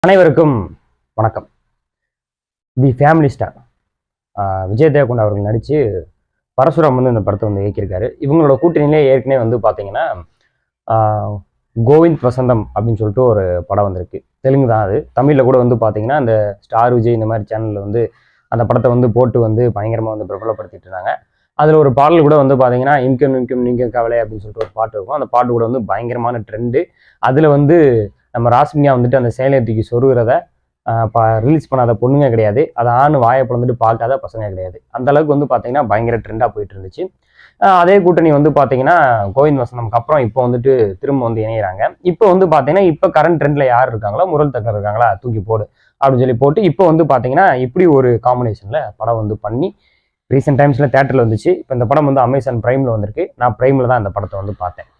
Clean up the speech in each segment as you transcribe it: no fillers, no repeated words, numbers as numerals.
அனைவருக்கும் வணக்கம். The family star Vijay தேவகுண்டா அவர்கள் நடித்து பரசுராம் வந்து இந்த படத்தை வந்து இயக்கியிருக்காரு. இவங்களோட கூட்டணியிலே ஏற்கனவே வந்து பார்த்தீங்கன்னா கோவிந்த் வசந்தம் அப்படின்னு சொல்லிட்டு ஒரு படம் வந்திருக்கு. தெலுங்கு தான் அது. தமிழில் கூட வந்து பார்த்தீங்கன்னா அந்த ஸ்டார் விஜய் இந்த மாதிரி சேனலில் வந்து அந்த படத்தை வந்து போட்டு வந்து பயங்கரமாக வந்து பிரபலப்படுத்திட்டு இருந்தாங்க. அதில் ஒரு பாடல் கூட வந்து பார்த்தீங்கன்னா இன்கம் இன்கம் நீங்கள் கவலை அப்படின்னு சொல்லிட்டு ஒரு பாட்டு இருக்கும். அந்த பாட்டு கூட வந்து பயங்கரமான ட்ரெண்டு. அதில் வந்து நம்ம ராஸ்மியா வந்துட்டு அந்த சேலையத்துக்கு சொருகிறத ரிலீஸ் பண்ணாத பொண்ணுங்க கிடையாது, அதை வாயை பிளந்துட்டு பார்க்காத பசங்க கிடையாது. அந்த அளவுக்கு வந்து பார்த்தீங்கன்னா பயங்கர ட்ரெண்டாக போயிட்டு இருந்துச்சு. அதே கூட்டணி வந்து பார்த்தீங்கன்னா கோவிந்த் வசந்தம்க்கு அப்புறம் இப்போ வந்துட்டு திரும்ப வந்து இணையிறாங்க. இப்போ வந்து பார்த்தீங்கன்னா இப்போ கரண்ட் ட்ரெண்டில் யார் இருக்காங்களோ முரல் தக்கர் இருக்காங்களா தூக்கி போடு அப்படின்னு சொல்லி போட்டு இப்போ வந்து பார்த்தீங்கன்னா இப்படி ஒரு காம்பினேஷனில் படம் வந்து பண்ணி ரீசெண்ட் டைம்ஸில் தேட்டரில் வந்துச்சு. இப்போ இந்த படம் வந்து அமேசான் பிரைமில் வந்திருக்கு. நான் பிரைமில் தான் இந்த படத்தை வந்து பார்த்தேன்.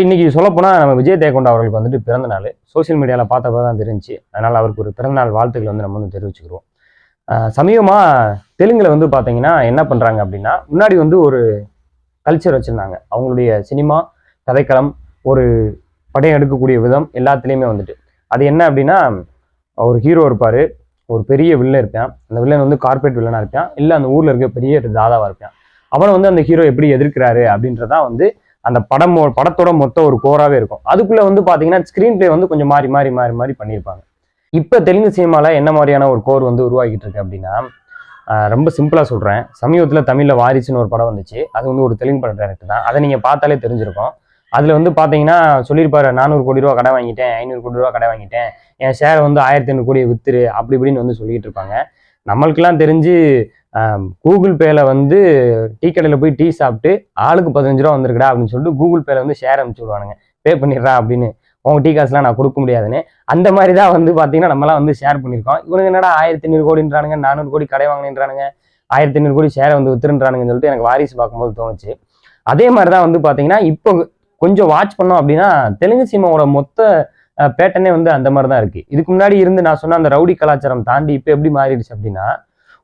இன்னைக்கு சொல்லப்போனால் நம்ம விஜய் தேவகுண்டா அவர்களுக்கு வந்துட்டு பிறந்த நாள் சோசியல் மீடியாவில் பார்த்தப்போ தான் தெரிஞ்சு. அதனால் அவருக்கு ஒரு பிறந்தநாள் வாழ்த்துக்கள் வந்து நம்ம வந்து தெரிவிச்சுக்கிறோம். சமீபமாக தெலுங்கில் வந்து பார்த்தீங்கன்னா என்ன பண்ணுறாங்க அப்படின்னா, முன்னாடி வந்து ஒரு கல்ச்சர் வச்சுருந்தாங்க. அவங்களுடைய சினிமா கதைக்களம் ஒரு படம் எடுக்கக்கூடிய விதம் எல்லாத்துலேயுமே வந்துட்டு அது என்ன அப்படின்னா, ஒரு ஹீரோ இருப்பார், ஒரு பெரிய வில்லன் இருப்பான். அந்த வில்லன் வந்து கார்பரேட் வில்லனாக இருப்பான், இல்லை அந்த ஊரில் இருக்க பெரிய தாதாவாக இருப்பான். அவனை வந்து அந்த ஹீரோ எப்படி எதிர்க்கிறாரு அப்படின்றதான் வந்து அந்த படத்தோட மொத்த ஒரு கோராவே இருக்கும். அதுக்குள்ள வந்து பாத்தீங்கன்னா ஸ்கிரீன் பிளே வந்து கொஞ்சம் மாறி மாறி மாறி மாறி பண்ணியிருப்பாங்க. இப்ப தெலுங்கு சினிமால என்ன மாதிரியான ஒரு கோர் வந்து உருவாக்கிட்டு இருக்கு அப்படின்னா, ரொம்ப சிம்பிளா சொல்றேன். சமீபத்துல தமிழ்ல வாரிசுன்னு ஒரு படம் வந்துச்சு. அது வந்து ஒரு தெலுங்கு படம் டைரக்டர் தான். அதை நீங்க பார்த்தாலே தெரிஞ்சிருக்கும். அதுல வந்து பாத்தீங்கன்னா சொல்லியிருப்பாரு, 400 கோடி ரூபா கடை வாங்கிட்டேன், 500 கோடி ரூபா கடை வாங்கிட்டேன், என் ஷேர் வந்து 1500 கோடியை வித்துரு அப்படி இப்படின்னு வந்து சொல்லிட்டு இருப்பாங்க. நம்மளுக்கெல்லாம் தெரிஞ்சு கூகுள் பேல வந்து டீ கடையில் போய் டீ சாப்பிட்டு ஆளுக்கு 15 ரூபா வந்திருக்கடா அப்படின்னு சொல்லிட்டு கூகுள் பேல வந்து ஷேர் அனுப்பிச்சு விடுவானுங்க, பே பண்ணிடுறா அப்படின்னு. உங்க டீ காசுலாம் நான் கொடுக்க முடியாதுன்னு. அந்த மாதிரி தான் வந்து பார்த்தீங்கன்னா நம்மளாம் வந்து ஷேர் பண்ணியிருக்கோம். இவனுங்க என்னடா 1500 கோடின்றானுங்க, 400 கோடி கடை வாங்கினானுங்க, 1500 கோடி ஷேரை வந்து வித்துருன்றானுங்கன்னு சொல்லிட்டு எனக்கு வாரிசு பார்க்கும்போது தோணுச்சு. அதே மாதிரி தான் வந்து பார்த்தீங்கன்னா இப்போ கொஞ்சம் வாட்ச் பண்ணோம் அப்படின்னா தெலுங்கு சினிமாவோட மொத்த பேட்டர்னே வந்து அந்த மாதிரி தான் இருக்கு. இதுக்கு முன்னாடி இருந்து நான் சொன்ன அந்த ரவுடி கலாச்சாரம் தாண்டி இப்போ எப்படி மாறிடுச்சு அப்படின்னா,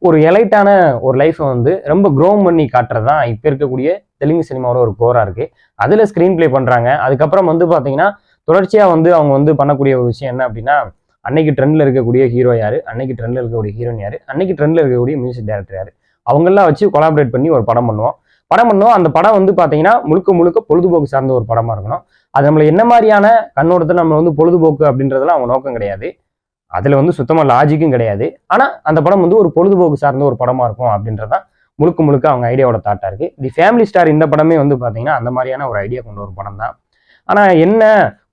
ஒரு எலைட்டான ஒரு லைஃப்பை வந்து ரொம்ப க்ரோம் பண்ணி காட்டுறது தான் இப்போ இருக்கக்கூடிய தெலுங்கு சினிமாவோட ஒரு கோரா இருக்கு. அதில் ஸ்க்ரீன் பிளே பண்ணுறாங்க. அதுக்கப்புறம் வந்து பார்த்தீங்கன்னா தொடர்ச்சியாக வந்து அவங்க வந்து பண்ணக்கூடிய ஒரு விஷயம் என்ன அப்படின்னா, அன்னைக்கு ட்ரெண்டில் இருக்கக்கூடிய ஹீரோ யாரு, அன்னைக்கு ட்ரெண்டில் இருக்கக்கூடிய ஹீரோயின் யாரு, அன்னைக்கு ட்ரெண்டில் இருக்கக்கூடிய மியூசிக் டைரக்டர் யாரு, அவங்கெல்லாம் வச்சு கொலாபரேட் பண்ணி ஒரு படம் பண்ணுவோம். அந்த படம் வந்து பார்த்தீங்கன்னா முழுக்க முழுக்க பொழுதுபோக்கு சார்ந்த ஒரு படமா இருக்கணும். அது நம்மளை என்ன மாதிரியான கண்ணோட்டத்தை நம்ம வந்து பொழுதுபோக்கு அப்படின்றதெல்லாம் அவங்க நோக்கம் கிடையாது. அதுல வந்து சுத்தமா லாஜிக்கும் கிடையாது. ஆனா அந்த படம் வந்து ஒரு பொழுதுபோக்கு சார்ந்த ஒரு படமா இருக்கும் அப்படின்றதான் முழுக்க முழுக்க அவங்க ஐடியாவோட தாட்டா இருக்கு. தி ஃபேமிலி ஸ்டார் இந்த படமே வந்து பாத்தீங்கன்னா அந்த மாதிரியான ஒரு ஐடியா கொண்ட ஒரு படம் தான். ஆனா என்ன,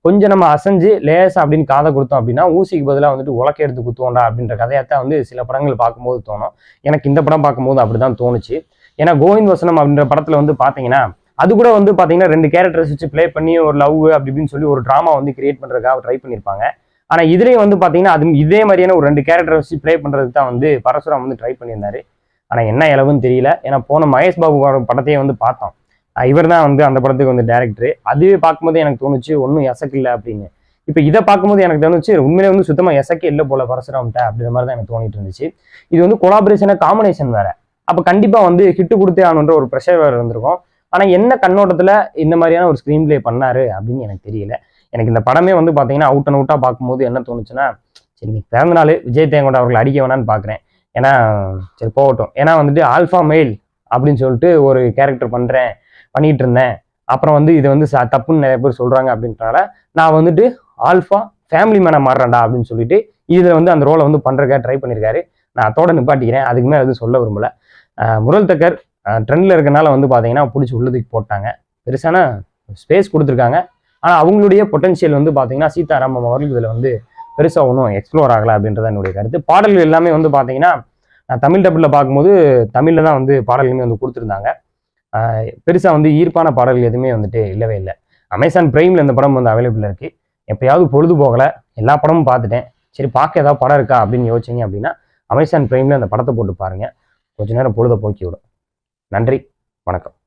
கொஞ்சம் நம்ம அசைஞ்சு லேசா அப்படின்னு காதை கொடுத்தோம் அப்படின்னா ஊசிக்கு பதிலாக வந்துட்டு உலக்க எடுத்து குத்துவோண்டா அப்படின்ற கதையாத்தான் வந்து சில படங்கள் பார்க்கும்போது தோணும். எனக்கு இந்த படம் பார்க்கும்போது அப்படிதான் தோணுச்சு. ஏன்னா கோவிந்த் வசனம் அப்படின்ற படத்துல வந்து பாத்தீங்கன்னா அது கூட வந்து பாத்தீங்கன்னா 2 கேரக்டர்ஸ் வச்சு பிளே பண்ணி ஒரு லவ் அப்படி இப்படின்னு சொல்லி ஒரு டிராமா வந்து கிரியேட் பண்றதுக்காக ட்ரை பண்ணியிருப்பாங்க. ஆனா இதுலயும் வந்து பாத்தீங்கன்னா அது இதே மாதிரியான ஒரு 2 கேரக்டர் வச்சு பிளே பண்றதுக்கு தான் வந்து பரசுராம் வந்து ட்ரை பண்ணியிருந்தாரு. ஆனா என்ன இளவுன்னு தெரியல. ஏன்னா போன மகேஷ் பாபு படத்தையே வந்து பார்த்தோம். இவர் தான் வந்து அந்த படத்துக்கு வந்து டைரக்டர். அதுவே பார்க்கும்போது எனக்கு தோணுச்சு ஒன்றும் எசக்கு இல்லை அப்படின்னு. இப்போ இதை பார்க்கும்போது எனக்கு தோணுச்சு உண்மையிலே வந்து சுத்தமா எசக்கே இல்லை போல பரசுராம்கிட்ட அப்படின்ற மாதிரி தான் எனக்கு தோணிட்டு இருந்துச்சு. இது வந்து கொலாபரேஷனா காம்பினேஷன் வேற. அப்ப கண்டிப்பா வந்து ஹிட்டு கொடுத்தே ஆகணுன்ற ஒரு ப்ரெஷர் வேற இருந்திருக்கும். ஆனா என்ன கண்ணோட்டத்துல இந்த மாதிரியான ஒரு ஸ்கிரீன் பிளே பண்ணாரு அப்படின்னு எனக்கு தெரியல. எனக்கு இந்த படமே வந்து பாத்தீங்கன்னா அவுட் அண்ட் அவுட்டா பார்க்கும்போது என்ன தோணுச்சுன்னா, சரி நீ பிறந்த நாள் விஜய் தேவகுண்டா அவர்கள் அடிக்க வேணான்னு பாக்குறேன். ஏன்னா சரி போகட்டும். ஏன்னா வந்துட்டு ஆல்ஃபா மெயில் அப்படின்னு சொல்லிட்டு ஒரு கேரக்டர் பண்ணிட்டு இருந்தேன். அப்புறம் வந்து இது வந்து தப்புன்னு நிறைய பேர் சொல்றாங்க அப்படின்றனால நான் வந்துட்டு ஆல்ஃபா ஃபேமிலி மேனா மாறுறேன்டா அப்படின்னு சொல்லிட்டு இதுல வந்து அந்த ரோலை வந்து பண்றதுக்காக ட்ரை பண்ணியிருக்காரு. நான் அதோட நிப்பாட்டிக்கிறேன். அதுக்கு மேலே எதுவும் சொல்ல விரும்பல. முரல் தக்கர் ட்ரெண்ட்ல இருக்கனால வந்து பாத்தீங்கன்னா பிடிச்சி உள்ளதுக்கு போட்டாங்க. பெருசான ஸ்பேஸ் கொடுத்துருக்காங்க. ஆனா அவங்களுடைய பொட்டன்ஷியல் வந்து பாத்தீங்கன்னா சீதாராமம் அவர்கள் இதுல வந்து பெருசா ஒன்றும் எக்ஸ்ப்ளோர் ஆகல அப்படின்றத என்னுடைய கருத்து. பாடல்கள் எல்லாமே வந்து பாத்தீங்கன்னா நான் தமிழ் டபுள்ல பார்க்கும்போது தமிழ்ல தான் வந்து பாடல்களுமே வந்து கொடுத்துருந்தாங்க. பெருசா வந்து ஈர்ப்பான பாடல்கள் எதுவுமே வந்துட்டு இல்லவே இல்லை. அமேசான் பிரைம்ல இந்த படம் வந்து அவைலபிள் இருக்கு. எப்பயாவது பொழுது போகல, எல்லா படமும் பார்த்துட்டேன். சரி பார்க்க ஏதாவது படம் இருக்கா அப்படின்னு யோசிச்சிங்க அப்படின்னா அமேசான் பிரைம்ல அந்த படத்தை போட்டு பாருங்க. கொஞ்ச நேரம் பொழுதை போக்கி விடும். நன்றி, வணக்கம்.